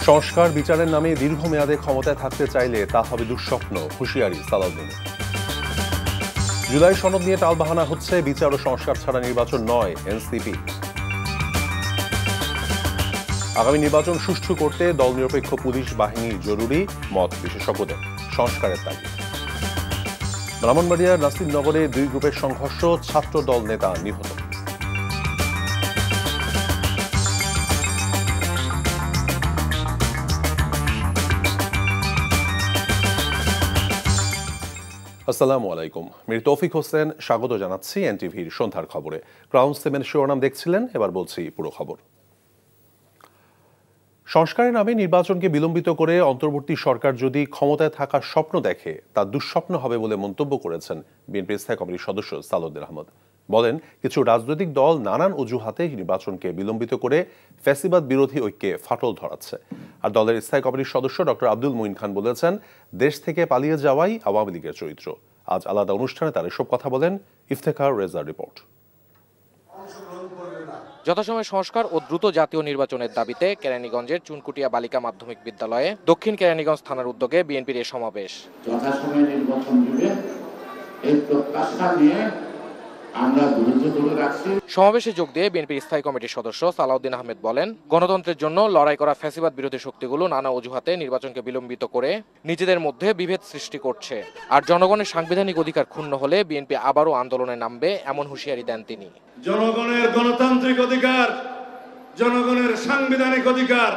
সংস্কার বিচারের নামে দীর্ঘমেয়াদে ক্ষমতায় থাকতে চাইলে তা হবে দুঃস্বপ্ন, হুঁশিয়ারি সালাউদ্দিন। জুলাই সনদ নিয়ে টালবাহানা হচ্ছে, বিচার ও সংস্কার ছাড়া নির্বাচন নয় এনসিপি। আগামী নির্বাচন সুষ্ঠু করতে দল নিরপেক্ষ পুলিশ বাহিনী জরুরি, মত বিশেষজ্ঞদের। সংস্কারের তাগিদ। ব্রাহ্মণবাড়িয়ার নাসিরনগরে দুই গ্রুপের সংঘর্ষ, ছাত্র দল নেতা নিহত। আসসালামু আলাইকুম, মির তৌফিক হোসেন স্বাগত জানাচ্ছি এনটিভির সন্ধ্যার খবরে। ক্রাউন সেভেন শিরোনাম দেখছিলেন, এবার বলছি পুরো খবর। সংস্কারের নামে নির্বাচনকে বিলম্বিত করে অন্তর্বর্তী সরকার যদি ক্ষমতায় থাকার স্বপ্ন দেখে, তা দুঃস্বপ্ন হবে বলে মন্তব্য করেছেন বিএনপি স্থায়ী কমিটির সদস্য সালাউদ্দিন আহমদ। বলেন, কিছু রাজনৈতিক দল নানান অজুহাতে নির্বাচনকে বিলম্বিত করে ফ্যাসিবাদ বিরোধী ঐক্যে ফাটল ধরাচ্ছে। আর দলের স্থায়ী কমিটির সদস্য ডক্টর আব্দুল মুইন খান বলেছেন, দেশ থেকে পালিয়ে যাওয়াই আওয়ামী লীগের চরিত্র। আজ আলাদা অনুষ্ঠানে তারা এসব কথা বলেন। ইফতেখার রেজার রিপোর্ট। যথাসময়ে সংস্কার ও দ্রুত জাতীয় নির্বাচনের দাবিতে কেরানীগঞ্জের চুনকুটিয়া বালিকা মাধ্যমিক বিদ্যালয়ে দক্ষিণ কেরানীগঞ্জ থানার উদ্যোগে বিএনপির এ সমাবেশ। যথাসময়ে নির্বাচন দিবে এই প্রত্যাশা নিয়ে আমরা ধৈর্য ধরে রাখছি। সমাবেশে যোগ দিয়ে বিএনপির স্থায়ী কমিটির সদস্য সালাউদ্দিন আহমেদ বলেন, গণতন্ত্রের জন্য লড়াই করা ফ্যাসিবাদ বিরোধী শক্তিগুলো নানা অজুহাতে নির্বাচনকে বিলম্বিত করে নিজেদের মধ্যে বিভেদ সৃষ্টি করছে। আর জনগণের সাংবিধানিক অধিকার ক্ষুণ্ণ হলে বিএনপি আবারও আন্দোলনে নামবে, এমন হুঁশিয়ারি দেন তিনি। জনগণের গণতান্ত্রিক অধিকার, জনগণের সাংবিধানিক অধিকার,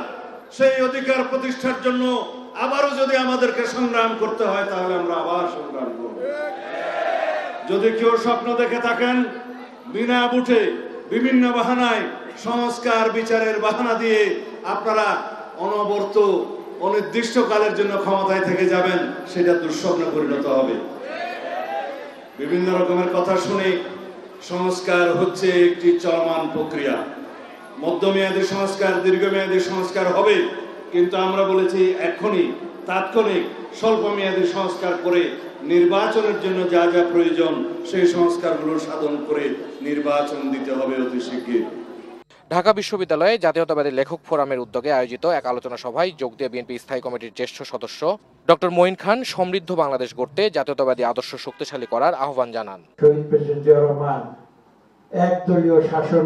সেই অধিকার প্রতিষ্ঠার জন্য আবারও যদি আমাদেরকে সংগ্রাম করতে হয়, তাহলে আমরা আবার সংগ্রাম করব। যদি কেউ স্বপ্ন দেখে থাকেন বিনা বুটে বিভিন্ন বাহানায় সংস্কার বিচারের বাহানা দিয়ে আপনারা অনবরত অনির্দিষ্টকালের জন্য ক্ষমতায় থেকে যাবেন, সেটা দুঃস্বপ্নে পরিণত হবে। বিভিন্ন রকমের কথা শুনে সংস্কার হচ্ছে একটি চলমান প্রক্রিয়া। মধ্যমেয়াদী সংস্কার, দীর্ঘমেয়াদী সংস্কার হবে, কিন্তু আমরা বলেছি এখনই তাৎক্ষণিক স্বল্পমেয়াদী সংস্কার করে নির্বাচনের জন্য যা যা প্রয়োজন সেই সংস্কারগুলো সাধন করে নির্বাচন দিতে হবে অতি শীঘ্রই। ঢাকা বিশ্ববিদ্যালয়ে জাতীয়তাবাদী লেখক ফোরামের উদ্যোগে আয়োজিত এক আলোচনা সভায় যোগ দিয়ে বিএনপি স্থায়ী কমিটির জ্যেষ্ঠ সদস্য ডক্টর মঈন খান সমৃদ্ধ বাংলাদেশ গড়তে জাতীয়তাবাদী আদর্শ শক্তিশালী করার আহ্বান জানান। শহীদ প্রেসিডেন্ট জিয়া রহমান একদলীয় শাসন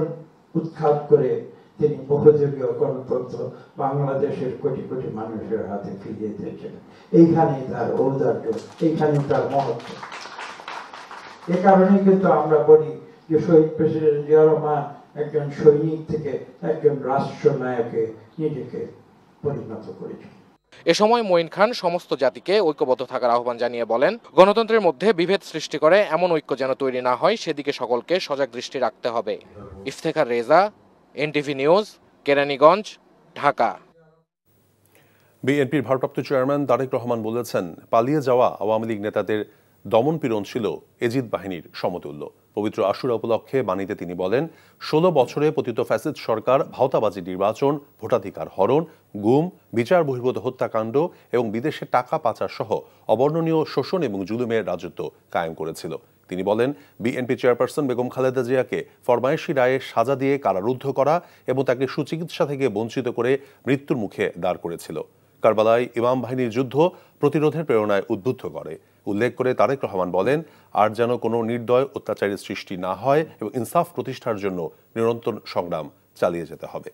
উৎখাত করে তিনি বহুদলীয় গণতন্ত্র বাংলাদেশের কোটি কোটি মানুষের হাতে ফিরিয়ে দিয়েছেন। এইখানেই তার ঔদার্য, এইখানেই তার মহত্ব। এ কারণে কিন্তু আমরা বলি যে শহীদ প্রেসিডেন্ট জিয়া রহমান একজন সৈনিক থেকে একজন রাষ্ট্রনায়কে নিজেকে পরিণত করেছেন। এ সময় মঈন খান সমস্ত জাতিকে ঐক্যবদ্ধ থাকার আহ্বান জানিয়ে বলেন, গণতন্ত্রের মধ্যে বিভেদ সৃষ্টি করে এমন ঐক্য যেন তৈরি না হয়, সেদিকে সকলকে সজাগ দৃষ্টি রাখতে হবে। Iftekhar Reza, NTV news, Keraniganj, Dhaka. বিএনপির ভারপ্রাপ্ত চেয়ারম্যান তারেক রহমান বলেছেন, পালিয়ে যাওয়া আওয়ামী লীগ নেতাদের দমন পীড়ন ছিল এজিদ বাহিনীর সমতুল্য। পবিত্র আশুরা উপলক্ষে বাণীতে তিনি বলেন, 16 বছরে পতিত ফ্যাসিস্ট সরকার ভাওতাবাজি নির্বাচন, ভোটাধিকার হরণ, গুম, বিচার বহির্ভূত হত্যাকাণ্ড এবং বিদেশে টাকা পাচার সহ অবর্ণনীয় শোষণ এবং জুলুমের রাজত্ব কায়েম করেছিল। তিনি বলেন, বিএনপি চেয়ারপারসন বেগম খালেদা জিয়াকে ফরমায়েশি রায়ে সাজা দিয়ে কারারুদ্ধ করা এবং তাকে সুচিকিৎসা থেকে বঞ্চিত করে মৃত্যুর মুখে দাঁড় করেছিল। কারবালায় ইমাম বাহিনীর যুদ্ধ প্রতিরোধের প্রেরণায় উদ্বুদ্ধ করে। উল্লেখ করে তারেক রহমান বলেন, আর যেন কোনো নির্দয় অত্যাচারের সৃষ্টি না হয় এবং ইনসাফ প্রতিষ্ঠার জন্য নিরন্তর সংগ্রাম চালিয়ে যেতে হবে।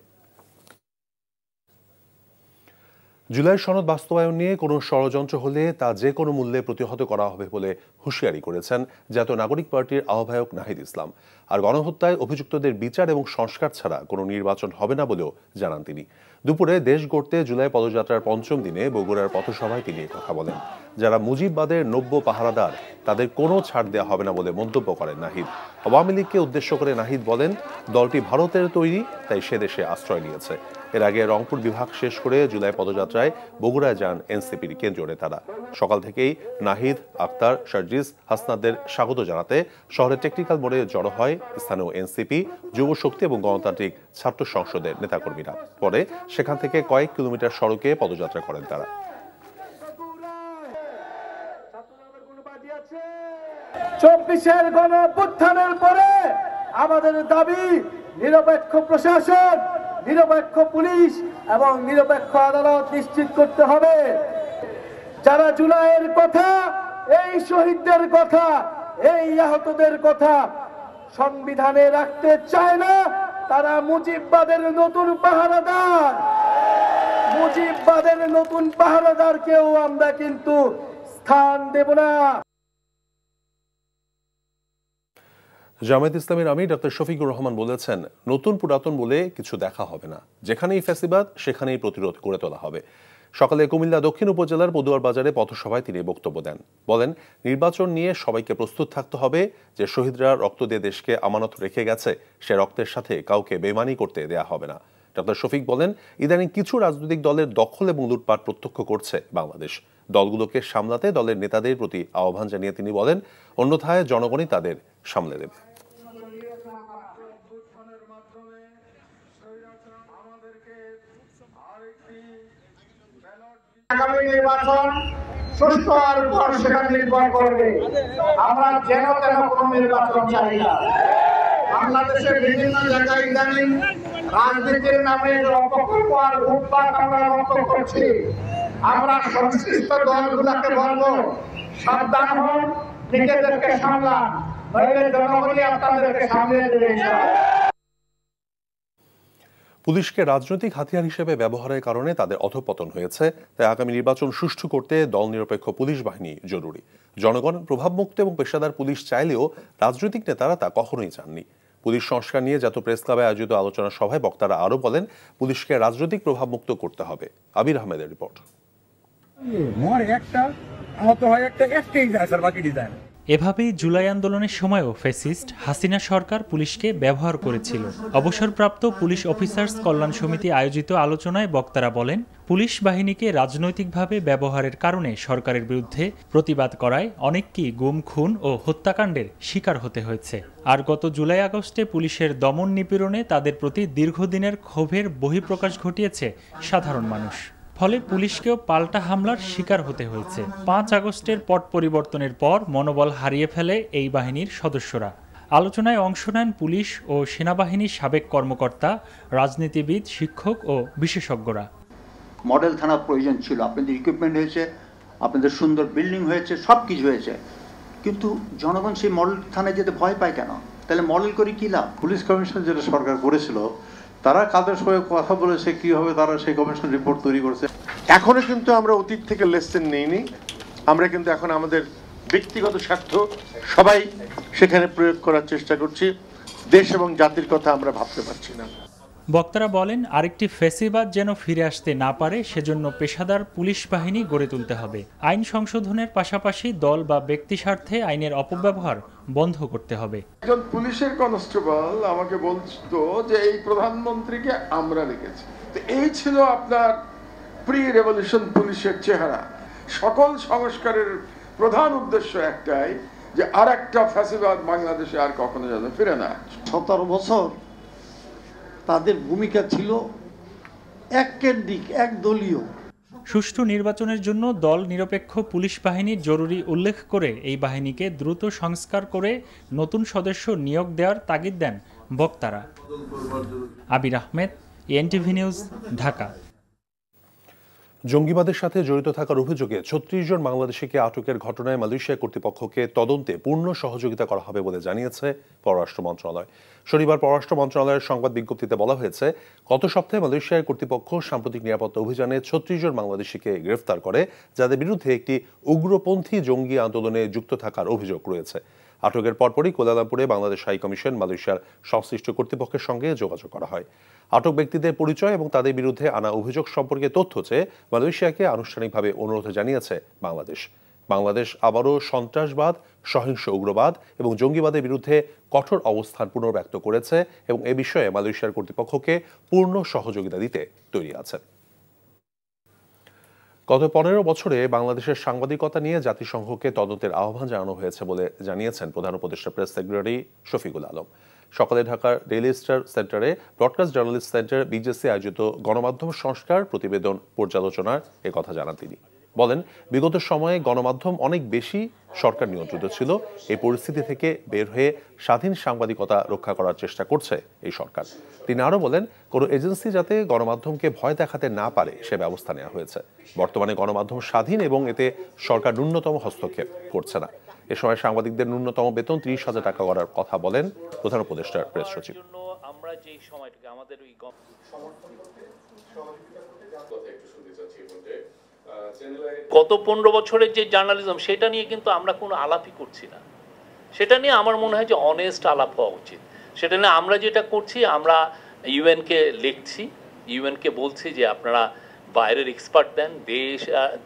জুলাই সনদ বাস্তবায়ন নিয়ে কোনো ষড়যন্ত্র হলে তা যে কোনো মূল্যে প্রতিহত করা হবে বলে হুঁশিয়ারি করেছেন জাতীয় নাগরিক পার্টির আহ্বায়ক নাহিদ ইসলাম। আর গণহত্যায় অভিযুক্তদের বিচার এবং সংস্কার ছাড়া কোনো নির্বাচন হবে না বলেও জানান তিনি। দুপুরে দেশ গড়তে জুলাই পদযাত্রার 5ম দিনে বগুড়ার পথসভায় তিনি কথা বলেন। যারা মুজিববাদের নব্য পাহারাদার, তাদের কোনো ছাড় দেওয়া হবে না বলে মন্তব্য করেন নাহিদ। আওয়ামী লীগকে উদ্দেশ্য করে নাহিদ বলেন, দলটি ভারতের তৈরি, তাই সে দেশে আশ্রয় নিয়েছে। এর আগে রংপুর বিভাগ শেষ করে জুলাই পদযাত্রায় বগুড়ায় যান এনসিপির কেন্দ্রীয় নেতারা। সকাল থেকেই নাহিদ, আক্তার, শারজিস, হাসনাদের স্বাগত জানাতে শহরের টেকনিক্যাল মোড়ে জড়ো হয় স্থানীয় এনসিপি, যুব শক্তি এবং গণতান্ত্রিক ছাত্র সংসদের নেতাকর্মীরা। পরে সেখান থেকে কয়েক কিলোমিটার সড়কে পদযাত্রা করেন তারা। 24-এর গণঅভ্যুত্থানের পরে আমাদের দাবি নিরপেক্ষ প্রশাসন, নিরপেক্ষ পুলিশ এবং নিরপেক্ষ আদালত নিশ্চিত করতে হবে। যারা জুলাইয়ের কথা, এই শহীদদের কথা, এই আহতদের কথা সংবিধানে রাখতে চায় না, তারা মুজিববাদের নতুন পাহারাদার। মুজিববাদের নতুন পাহারাদারকেও আমরা কিন্তু স্থান দেব না। জামায়াত ইসলামীর আমির ডক্টর শফিকুর রহমান বলেছেন, নতুন পুরাতন বলে কিছু দেখা হবে না, যেখানেই ফ্যাসিবাদ সেখানেই প্রতিরোধ করে তোলা হবে। সকালে কুমিল্লা দক্ষিণ উপজেলার পদুয়ার বাজারে পথসভায় তিনি বক্তব্য দেন। বলেন, নির্বাচন নিয়ে সবাইকে প্রস্তুত থাকতে হবে। যে শহীদরা রক্ত দিয়ে দেশকে আমানত রেখে গেছে, সে রক্তের সাথে কাউকে বেমানি করতে দেয়া হবে না। ডক্টর শফিক বলেন, ইদানিং কিছু রাজনৈতিক দলের দখল এবং লুটপাট প্রত্যক্ষ করছে বাংলাদেশ। দলগুলোকে সামলাতে দলের নেতাদের প্রতি আহ্বান জানিয়ে তিনি বলেন, অন্যথায় জনগণই তাদের সামলে দেবে। আগামী নির্বাচন সুষ্ঠু হওয়ার পর সেটা নির্ভর করবে। আমরা যেন তেন কোনো নির্বাচন চাই না। বাংলাদেশের বিভিন্ন জায়গায় ইদানিং রাজনীতির নামে অপকল্প আর লুটপাট আমরা লক্ষ্য করছি। আমরা সংশ্লিষ্ট দলগুলোকে বলবো, সাবধান হন, নিজেদেরকে সামলান, নইলে জনগণই আপনাদেরকে সামলিয়ে দেবে। পুলিশকে রাজনৈতিক হাতিয়ার হিসেবে ব্যবহারের কারণে তাদের অধঃপতন হয়েছে। তাই আগামী নির্বাচন সুষ্ঠু করতে দল নিরপেক্ষ পুলিশ বাহিনী জরুরি। জনগণ প্রভাবমুক্ত এবং পেশাদার পুলিশ চাইলেও রাজনৈতিক নেতারা তা কখনোই চাননি। পুলিশ সংস্কার নিয়ে জাতীয় প্রেস ক্লাবে আয়োজিত আলোচনা সভায় বক্তারা আরও বলেন, পুলিশকে রাজনৈতিক প্রভাবমুক্ত করতে হবে। আবির আহমেদের রিপোর্ট। এভাবেই জুলাই আন্দোলনের সময়ও ফ্যাসিস্ট হাসিনা সরকার পুলিশকে ব্যবহার করেছিল। অবসরপ্রাপ্ত পুলিশ অফিসার্স কল্যাণ সমিতি আয়োজিত আলোচনায় বক্তারা বলেন, পুলিশ বাহিনীকে রাজনৈতিকভাবে ব্যবহারের কারণে সরকারের বিরুদ্ধে প্রতিবাদ করায় অনেককেই গুম, খুন ও হত্যাকাণ্ডের শিকার হতে হয়েছে। আর গত জুলাই আগস্টে পুলিশের দমন নিপীড়নে তাদের প্রতি দীর্ঘদিনের ক্ষোভের বহিঃপ্রকাশ ঘটিয়েছে সাধারণ মানুষ। ফলে পুলিশকেও পাল্টা হামলার শিকার হতে হয়েছে। 5 আগস্টের পট পরিবর্তনের পর মনোবল হারিয়ে ফেলে এই বাহিনীর সদস্যরা। আলোচনায় অংশ নেন পুলিশ ও সেনাবাহিনীর সাবেক কর্মকর্তা, রাজনীতিবিদ, শিক্ষক ও বিশেষজ্ঞরা। মডেল থানা প্রয়োজন ছিল, আপনাদের ইকুইপমেন্ট হয়েছে, আপনাদের সুন্দর বিল্ডিং হয়েছে, সব কিছু হয়েছে, কিন্তু জনগণ সেই মডেল থানায় যেতে ভয় পায় কেন? তাহলে মডেল করে কি লাভ? পুলিশ কমিশন যেটা সরকার করেছিল, তারা কাদের সঙ্গে কথা বলেছে, কিভাবে তারা সেই কমিশন রিপোর্ট তৈরি করেছে। এখনো কিন্তু আমরা অতীত থেকে লেসন নেইনি। আমরা কিন্তু এখন আমাদের ব্যক্তিগত স্বার্থ সবাই সেখানে প্রয়োগ করার চেষ্টা করছি। দেশ এবং জাতির কথা আমরা ভাবতে পারছি না। বক্তারা বলেন, আরেকটি ফ্যাসিবাদ যেন ফিরে আসতে না পারে সেজন্য পেশাদার পুলিশ বাহিনী গড়ে তুলতে হবে। আইন সংশোধনের পাশাপাশি দল বা ব্যক্তি স্বার্থে আইনের অপব্যবহার বন্ধ করতে হবে। একজন পুলিশের কনস্টেবল আমাকে বলতো যে এই প্রধানমন্ত্রীকে আমরা রেখেছি। তো এই ছিল আপনার প্রি রেভলিউশন পুলিশের চেহারা। সকল সংস্কারের প্রধান উদ্দেশ্য একটাই, যে আর একটা ফ্যাসিবাদ বাংলাদেশে আর কখনো যেন ফিরে না। 17 বছর তাদের ভূমিকা ছিল এককেন্দ্রিক, একদলীয়। সুষ্ঠু নির্বাচনের জন্য দল নিরপেক্ষ পুলিশ বাহিনীর জরুরি উল্লেখ করে এই বাহিনীকে দ্রুত সংস্কার করে নতুন সদস্য নিয়োগ দেওয়ার তাগিদ দেন বক্তারা। আবির আহমেদ, এনটিভি নিউজ, ঢাকা। জঙ্গিবাদের সাথে জড়িত থাকার অভিযোগে 36 জন বাংলাদেশিকে আটকের ঘটনায় মালয়েশিয়া কর্তৃপক্ষকে তদন্তে পূর্ণ সহযোগিতা করা হবে বলে জানিয়েছে পররাষ্ট্র মন্ত্রণালয়। শনিবার পররাষ্ট্র মন্ত্রণালয়ের সংবাদ বিজ্ঞপ্তিতে বলা হয়েছে, গত সপ্তাহে মালয়েশিয়ার কর্তৃপক্ষ সাম্প্রতিক নিরাপত্তা অভিযানে 36 জন বাংলাদেশিকে গ্রেফতার করে, যাদের বিরুদ্ধে একটি উগ্রপন্থী জঙ্গি আন্দোলনে যুক্ত থাকার অভিযোগ রয়েছে। আটকের পরপরই কুয়ালালামপুরে বাংলাদেশ হাই কমিশন মালয়েশিয়ার সংশ্লিষ্ট কর্তৃপক্ষের সঙ্গে যোগাযোগ করা হয়। আটক ব্যক্তিদের পরিচয় এবং তাদের বিরুদ্ধে আনা অভিযোগ সম্পর্কে তথ্য চেয়ে মালয়েশিয়াকে আনুষ্ঠানিকভাবে অনুরোধ জানিয়েছে বাংলাদেশ। বাংলাদেশ আবারও সন্ত্রাসবাদ, সহিংস উগ্রবাদ এবং জঙ্গিবাদের বিরুদ্ধে কঠোর অবস্থান পুনর্ব্যক্ত করেছে এবং এ বিষয়ে মালয়েশিয়ার কর্তৃপক্ষকে পূর্ণ সহযোগিতা দিতে তৈরি আছে। গত 15 বছরে বাংলাদেশের সাংবাদিকতা নিয়ে জাতিসংঘকে তদন্তের আহ্বান জানানো হয়েছে বলে জানিয়েছেন প্রধান উপদেষ্টা প্রেস সেক্রেটারি শফিকুল আলম। সকালে ঢাকার ডেইলি স্টার সেন্টারে ব্রডকাস্ট জার্নালিস্ট সেন্টার বিজেসি আয়োজিত গণমাধ্যম সংস্কার প্রতিবেদন পর্যালোচনার একথা জানান তিনি। বলেন, বিগত সময়ে গণমাধ্যম অনেক বেশি সরকার নিয়ন্ত্রিত ছিল। এই পরিস্থিতি থেকে বের হয়ে স্বাধীন সাংবাদিকতা রক্ষা করার চেষ্টা করছে এই সরকার। তিনি আরও বলেন, কোনো এজেন্সি যাতে গণমাধ্যমকে ভয় দেখাতে না পারে সে ব্যবস্থা নেওয়া হয়েছে। বর্তমানে গণমাধ্যম স্বাধীন এবং এতে সরকার ন্যূনতম হস্তক্ষেপ করছে না। এ সময় সাংবাদিকদের ন্যূনতম বেতন 30,000 টাকা করার কথা বলেন প্রধান উপদেষ্টার প্রেস সচিব। আমরা যে সময়টাকে আমাদের ওই গত 15 বছরের যে জার্নালিজম সেটা নিয়ে কিন্তু আমরা কোনো আলাপই করছি না। সেটা নিয়ে আমার মনে হয় যে অনেস্ট আলাপ হওয়া উচিত। সেটা নিয়ে আমরা যেটা করছি, আমরা ইউএনকে লিখছি, ইউএনকে বলছি যে আপনারা বাইরের এক্সপার্ট দেন, দেশ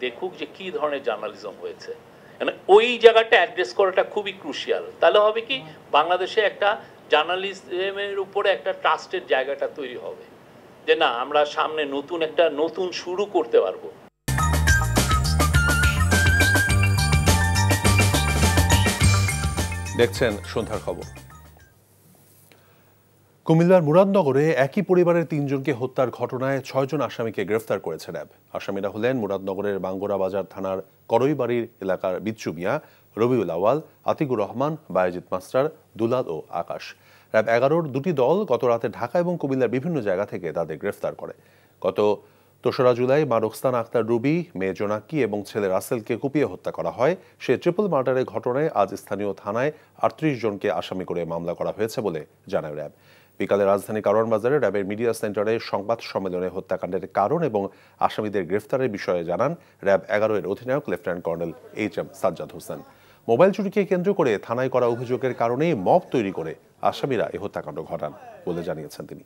দেখুক যে কী ধরনের জার্নালিজম হয়েছে। মানে ওই জায়গাটা অ্যাড্রেস করাটা খুবই ক্রুশিয়াল। তাহলে হবে কি, বাংলাদেশে একটা জার্নালিজমের উপরে একটা ট্রাস্টের জায়গাটা তৈরি হবে, যে না আমরা সামনে নতুন শুরু করতে পারবো। দেখছেন সন্ধ্যার খবর। কুমিল্লার মুরাদনগরে একই পরিবারের 3 জনকে হত্যার ঘটনায় 6 জন আসামিকে গ্রেফতার করেছে র্যাব। আসামিরা হলেন মুরাদনগরের বাঙ্গুরা বাজার থানার করইবাড়ির এলাকার বিচ্ছু মিয়া, রবিউল আওয়াল, আতিকুর রহমান, বায়েজিদ মাস্টার, দুলাল ও আকাশ। র্যাব 11-র 2টি দল গত রাতে ঢাকা এবং কুমিল্লার বিভিন্ন জায়গা থেকে তাদের গ্রেফতার করে। গত 3রা জুলাই মা রোকসানা আক্তার রুবি, মেয়ে জোনাকি এবং ছেলে রাসেলকে কুপিয়ে হত্যা করা হয়। সে ট্রিপল মার্ডারের ঘটনায় আজ স্থানীয় থানায় 38 জনকে আসামি করে মামলা করা হয়েছে বলে জানায় র্যাব। বিকালে রাজধানী কারওয়ান বাজারে র্যাবের মিডিয়া সেন্টারে সংবাদ সম্মেলনে হত্যাকাণ্ডের কারণ এবং আসামিদের গ্রেফতারের বিষয়ে জানান র্যাব 11-এর অধিনায়ক lieutenant colonel HM Sajjad Hossain. Mobile চুরিকে কেন্দ্র করে থানায় করা অভিযোগের কারণেই মব তৈরি করে আসামিরা এই হত্যাকাণ্ড ঘটান বলে জানিয়েছেন তিনি।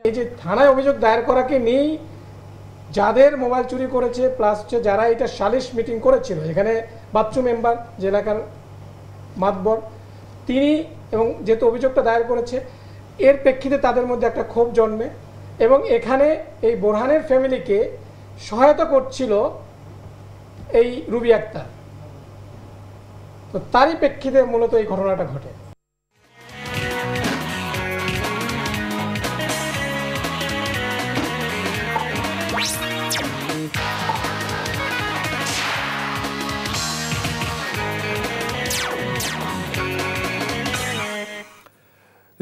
এই যে থানায় অভিযোগ দায়ের করাকে নিয়েই যাদের মোবাইল চুরি করেছে প্লাস হচ্ছে যারা এটা সালিশ মিটিং করেছিল, এখানে বাচ্চু মেম্বার যে এলাকার মাতবর তিনি, এবং যেহেতু অভিযোগটা দায়ের করেছে এর প্রেক্ষিতে তাদের মধ্যে একটা ক্ষোভ জন্মে এবং এখানে এই বোরহানের ফ্যামিলিকে সহায়তা করছিল এই রুবি আক্তার। তো তারই প্রেক্ষিতে মূলত এই ঘটনাটা ঘটে।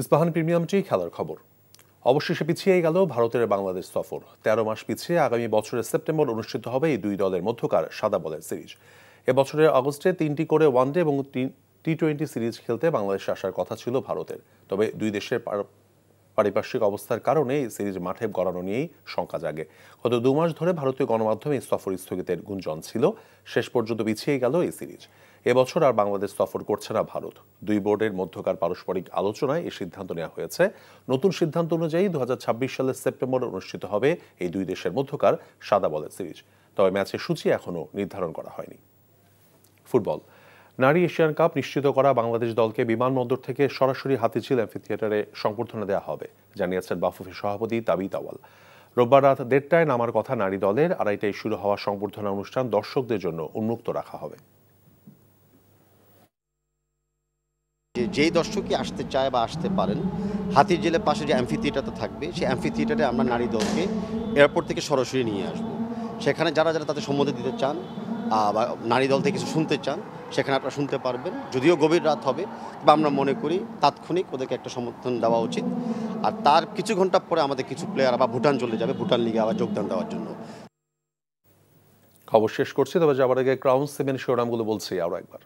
ইস্পাহান প্রিমিয়ামটি খেলার খবর। অবশেষে পিছিয়ে গেল ভারতের বাংলাদেশ সফর। 13 মাস পিছিয়ে আগামী বছরের সেপ্টেম্বর অনুষ্ঠিত হবে এই দুই দলের মধ্যকার সাদা বলের সিরিজ। এবছরের আগস্টে 3টি করে ওয়ানডে এবং টি20 সিরিজ খেলতে বাংলাদেশে আসার কথা ছিল ভারতের। তবে দুই দেশের পারিপার্শ্বিক অবস্থার কারণে এই সিরিজ মাঠে গড়ানো নিয়েই শঙ্কা জাগে। গত 2 মাস ধরে ভারতীয় গণমাধ্যমে এই সফর স্থগিতের গুঞ্জন ছিল। শেষ পর্যন্ত পিছিয়ে গেল এই সিরিজ। এবছর আর বাংলাদেশ সফর করছে না ভারত। দুই বোর্ডের মধ্যকার পারস্পরিক আলোচনায় এই সিদ্ধান্ত নেওয়া হয়েছে। নতুন সিদ্ধান্ত অনুযায়ী 2026 সালের সেপ্টেম্বরে অনুষ্ঠিত হবে এই দুই দেশের মধ্যকার সাদা বলের সিরিজ। তবে ম্যাচের সূচি এখনও নির্ধারণ করা হয়নি। ফুটবল। নারী এশিয়ান কাপ নিশ্চিত করা বাংলাদেশ দলকে বিমানবন্দর থেকে সরাসরি হাতিঝিল অ্যাম্ফিথিয়েটারে সংবর্ধনা দেওয়া হবে, জানিয়েছেন বাফুফের সভাপতি তাবিত আওয়াল। রোববার রাত 1:30টায় নামার কথা নারী দলের। 2:30টায় শুরু হওয়া সংবর্ধনা অনুষ্ঠান দর্শকদের জন্য উন্মুক্ত রাখা হবে। যেই দর্শকই আসতে চায় বা আসতে পারেন, হাতিঝিলের পাশে যে অ্যাম্ফিথিয়েটারটা থাকবে সেই অ্যাম্ফিথিয়েটারে আমরা নারী দলকে এয়ারপোর্ট থেকে সরাসরি নিয়ে আসবো। সেখানে যারা যারা তাদের সম্মতি দিতে চান বা নারী দল থেকে কিছু শুনতে চান সেখানে আপনারা শুনতে পারবেন। যদিও গভীর রাত হবে, তবে আমরা মনে করি তাৎক্ষণিক ওদেরকে একটা সমর্থন দেওয়া উচিত। আর তার কিছু ঘন্টা পরে আমাদের কিছু প্লেয়ার আবার ভুটান চলে যাবে, ভুটান লিগে আবার যোগদান দেওয়ার জন্য। খবর শেষ করছি, তবে যাবার আগে ক্রাউন সিমেন্ট শিরোনামগুলো বলছি আরও একবার।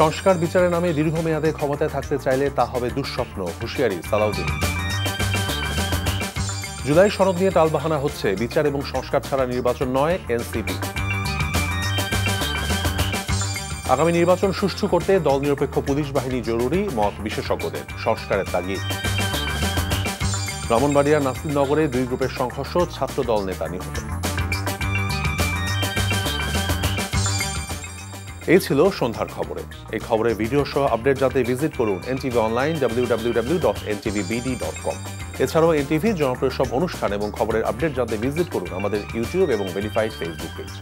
সংস্কার বিচারের নামে দীর্ঘমেয়াদে ক্ষমতায় থাকতে চাইলে তা হবে দুঃস্বপ্ন, হুঁশিয়ারি সালাউদ্দিন। জুলাই সনদ নিয়ে টালবাহানা হচ্ছে, বিচার এবং সংস্কার ছাড়া নির্বাচন নয় এনসিপি। আগামী নির্বাচন সুষ্ঠু করতে দল নিরপেক্ষ পুলিশ বাহিনী জরুরি, মত বিশেষজ্ঞদের। সংস্কারের তাগিদ। ব্রাহ্মণবাড়িয়ার নাসিরনগরে 2 গ্রুপের সংঘর্ষ, ছাত্র দল নেতা নিহত। এই ছিল সন্ধ্যার খবরে। এই খবরের ভিডিও সহ আপডেট জানতে ভিজিট করুন এনটিভি অনলাইন www.ntv.bd.com। এছাড়াও এনটিভির জনপ্রিয় সব অনুষ্ঠান এবং খবরের আপডেট জানতে ভিজিট করুন আমাদের ইউটিউব এবং ভেরিফাইড ফেসবুক পেজ।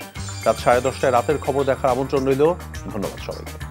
রাত 10:30টায় রাতের খবর দেখার আমন্ত্রণ রইল। ধন্যবাদ সবাইকে।